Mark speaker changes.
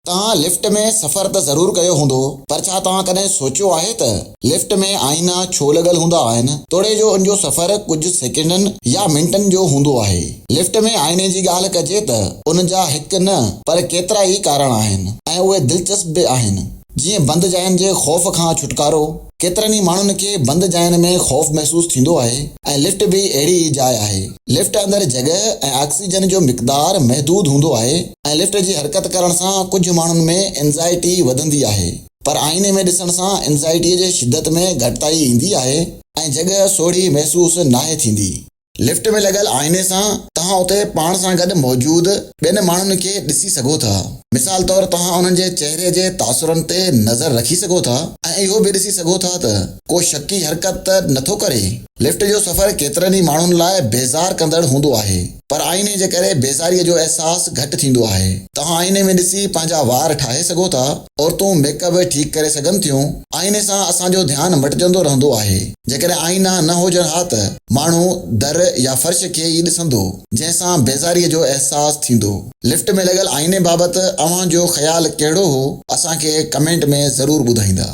Speaker 1: तव्हां लिफ्ट में सफ़र त ज़रूर कयो हूंदो, पर छा तव्हां कॾहिं सोचियो आहे त लिफ्ट में आईना छो लॻल हूंदा आहिनि? तोड़े जो उन जो सफ़र कुझु सेकंडनि या मिंटनि जो हूंदो आहे। लिफ्ट में आईने जी ॻाल्हि कजे त उन जा हिकु न पर केतिरा ई कारण आहिनि ऐं उहे दिलचस्प बि आहिनि। जीअं बंदि जायुनि जे ख़ौफ़ खां छुटकारो। केतिरनि ई माण्हुनि खे बंदि जायुनि में ख़ौफ़ महसूस थींदो आहे ऐं लिफ्ट बि अहिड़ी ई जाइ आहे। लिफ्ट अंदरि जॻह ऐं ऑक्सीजन जो मिक़दार महदूद हूंदो आहे ऐं लिफ्ट जी हरकत करण सां कुझु माण्हुनि में एंज़ाइटी वधंदी आहे, पर आईने में ॾिसण सां एंज़ाइटीअ जे शिदत में घटिताई ईंदी आहे ऐं जॻह सोढ़ी महसूस नाहे थींदी। लिफ्ट में लॻल आईने सां तव्हां उते पाण सां गॾु मौजूद ॿियनि माण्हुनि खे ॾिसी सघो था। मिसाल तौरु तव्हां उन्हनि जे चहिरे जे तासुरनि ते नज़र रखी सघो था ऐं इहो बि ॾिसी सघो था त को शकी हरकत त नथो करे। लिफ्ट जो सफ़र केतिरनि ई माण्हुनि लाइ बेज़ार कंदड़ हूंदो आहे, पर आईने जे करे बेज़ारीअ जो अहसासु घटि थींदो आहे। तव्हां आईने में ॾिसी पंहिंजा वार ठाहे सघो था, औरतूं मेकअप ठीकु करे सघनि थियूं। आईने सां असांजो ध्यानु मटिजंदो रहंदो आहे। जेकॾहिं आईना न हुजनि हा त माण्हू दर या फर्श खे ई ॾिसंदो, जंहिंसां बेज़ारीअ जो अहसासु थींदो। लिफ्ट में लॻल आईने बाबति अव्हां जो ख़्यालु कहिड़ो हो? असांखे कमेंट में ज़रूरु ॿुधाईंदा।